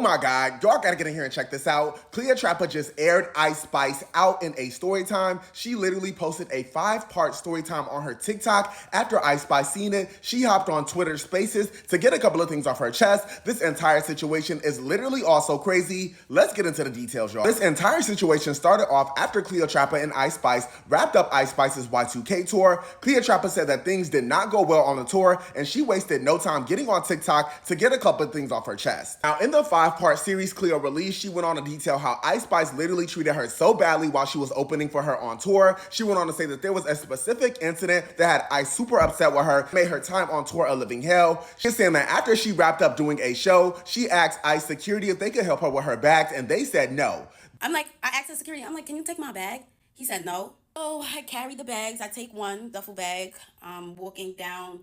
my God, y'all gotta get in here and check this out. Cleotrapa just aired Ice Spice out in a story time. She literally posted a 5-part story time on her TikTok. After Ice Spice seen it, she hopped on Twitter Spaces to get a couple of things off her chest. This entire situation is literally also crazy. Let's get into the details, y'all. This entire situation started off after Cleotrapa and Ice Spice wrapped up Ice Spice's Y2K tour. Cleotrapa said that things did not go well on the tour, and she wasted no time getting on TikTok to get a couple of things off her chest. Now, in the 5-part series Cleo released, she went on to detail how Ice Spice literally treated her so badly while she was opening for her on tour. She went on to say that there was a specific incident that had Ice super upset with her, made her time on tour a living hell. She's saying that after she wrapped up doing a show, she asked Ice security if they could help her with her bags, and they said no. I asked the security, I'm like, can you take my bag? He said no. Oh, I carry the bags. I take one duffel bag, walking down.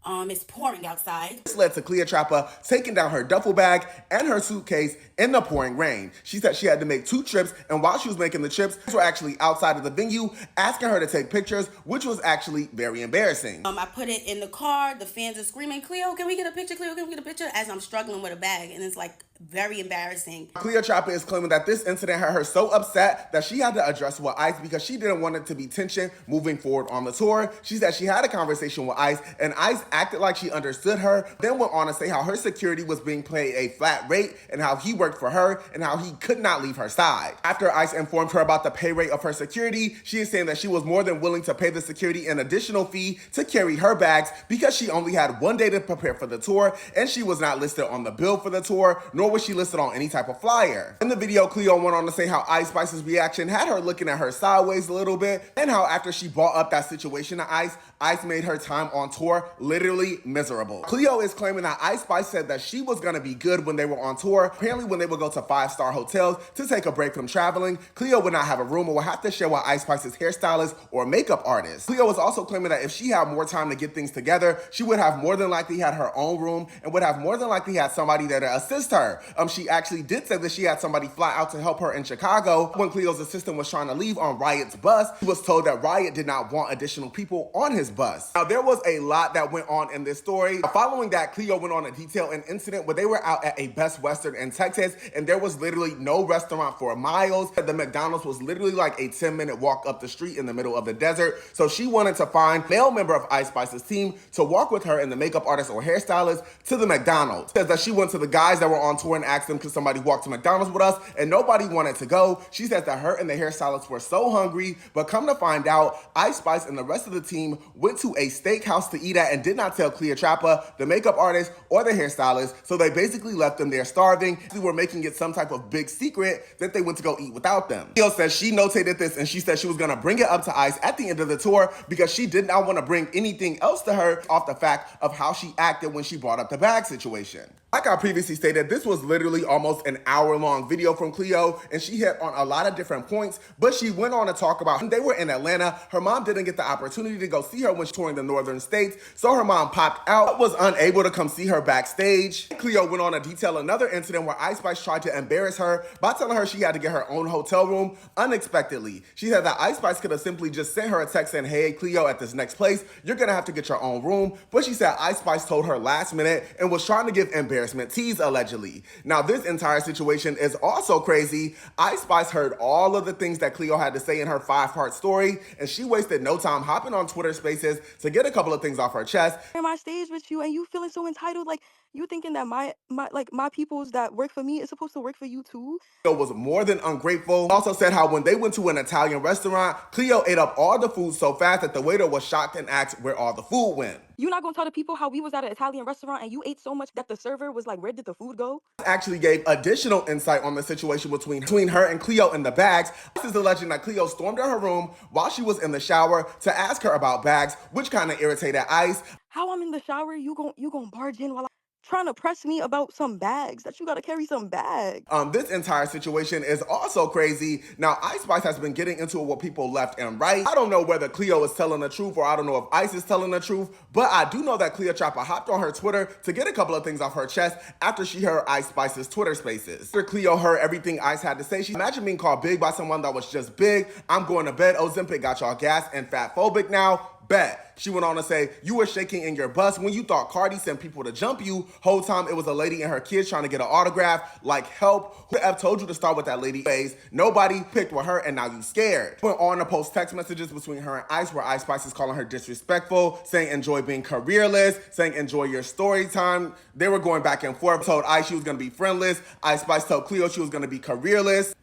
It's pouring outside. This led to Cleotrapa taking down her duffel bag and her suitcase in the pouring rain. She said she had to make 2 trips, and while she was making the trips, they were actually outside of the venue asking her to take pictures, which was actually very embarrassing. I put it in the car. The fans are screaming, Cleo, can we get a picture? Cleo, can we get a picture? As I'm struggling with a bag, and it's like very embarrassing. Cleotrapa is claiming that this incident had her so upset that she had to address with Ice because she didn't want it to be tension moving forward on the tour. She said she had a conversation with Ice, and Ice acted like she understood her, then went on to say how her security was being paid a flat rate and how he worked for her and how he could not leave her side. After Ice informed her about the pay rate of her security, she is saying that she was more than willing to pay the security an additional fee to carry her bags because she only had 1 day to prepare for the tour, and she was not listed on the bill for the tour, nor was she listed on any type of flyer. In the video, Cleo went on to say how Ice Spice's reaction had her looking at her sideways a little bit, and how after she brought up that situation to Ice, Ice made her time on tour literally miserable. Cleo is claiming that Ice Spice said that she was gonna be good when they were on tour. Apparently when they would go to 5-star hotels to take a break from traveling, Cleo would not have a room or would have to share with Ice Spice's hairstylist or makeup artist. Cleo was also claiming that if she had more time to get things together, she would have more than likely had her own room and would have more than likely had somebody there to assist her. She actually did say that she had somebody fly out to help her in Chicago. When Cleo's assistant was trying to leave on Riot's bus, he was told that Riot did not want additional people on his bus. Now, there was a lot that went on in this story. Following that, Cleo went on to detail an incident where they were out at a Best Western in Texas, and there was literally no restaurant for miles. The McDonald's was literally like a 10-minute walk up the street in the middle of the desert. So she wanted to find a male member of Ice Spice's team to walk with her and the makeup artist or hairstylist to the McDonald's. Says that she went to the guys that were on tour and asked them, could somebody walk to McDonald's with us? And nobody wanted to go. She says that her and the hairstylist were so hungry, but come to find out, Ice Spice and the rest of the team went to a steakhouse to eat at and did not tell Cleotrapa, the makeup artist, or the hairstylist, so they basically left them there starving. They were making it some type of big secret that they went to go eat without them. Cleo says she notated this, and she said she was gonna bring it up to Ice at the end of the tour because she did not want to bring anything else to her off the fact of how she acted when she brought up the bag situation. Like I previously stated, this was literally almost an hour-long video from Cleo, and she hit on a lot of different points, but she went on to talk about when they were in Atlanta. Her mom didn't get the opportunity to go see her when she was touring the northern states, so her mom popped out, was unable to come see her backstage. Cleo went on to detail another incident where Ice Spice tried to embarrass her by telling her she had to get her own hotel room unexpectedly. She said that Ice Spice could have simply just sent her a text saying, hey, Cleo, at this next place, you're gonna have to get your own room, but she said Ice Spice told her last minute and was trying to give embarrassment tease allegedly. Now, this entire situation is also crazy. Ice Spice heard all of the things that Cleo had to say in her 5-part story, and she wasted no time hopping on Twitter Spaces to get a couple of things off her chest. My stage with you and you feeling so entitled, like you thinking that my peoples that work for me is supposed to work for you too. Cleo was more than ungrateful. Also said how when they went to an Italian restaurant, Cleo ate up all the food so fast that the waiter was shocked and asked where all the food went. You're not gonna tell the people how we was at an Italian restaurant and you ate so much that the server was like, where did the food go? Actually gave additional insight on the situation between her and Cleo in the bags. This is alleging that Cleo stormed in her room while she was in the shower to ask her about bags, which kind of irritated Ice. How I'm in the shower, you gon' barge in while trying to press me about some bags, that you gotta carry some bags. This entire situation is also crazy. Now, Ice Spice has been getting into it with people left and right. I don't know whether Cleo is telling the truth or I don't know if Ice is telling the truth, but I do know that Cleotrapa hopped on her Twitter to get a couple of things off her chest after she heard Ice Spice's Twitter Spaces. After Cleo heard everything Ice had to say, she imagine being called big by someone that was just big. I'm going to bed. Ozempic got y'all gas and fat phobic now. Bet. She went on to say, you were shaking in your bus when you thought Cardi sent people to jump you. Whole time it was a lady and her kids trying to get an autograph. Like, help. Who the F told you to start with that lady? Nobody picked with her and now you scared. Went on to post text messages between her and Ice where Ice Spice is calling her disrespectful, saying enjoy being careerless, saying enjoy your story time. They were going back and forth. Told Ice she was going to be friendless. Ice Spice told Cleo she was going to be careerless.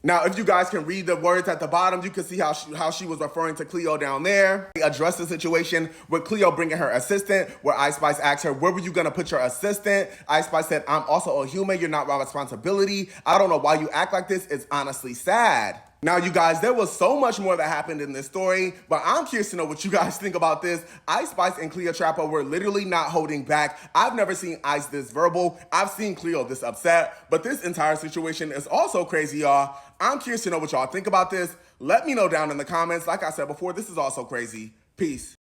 Now, if you guys can read the words at the bottom, you can see how she was referring to Cleo down there. He addressed the situation with Cleo bringing her assistant, where Ice Spice asked her, where were you gonna put your assistant? Ice Spice said, I'm also a human, you're not my responsibility. I don't know why you act like this, it's honestly sad. Now, you guys, there was so much more that happened in this story, but I'm curious to know what you guys think about this. Ice Spice and Cleotrapa were literally not holding back. I've never seen Ice this verbal. I've seen Cleo this upset, but this entire situation is also crazy, y'all. I'm curious to know what y'all think about this. Let me know down in the comments. Like I said before, this is also crazy. Peace.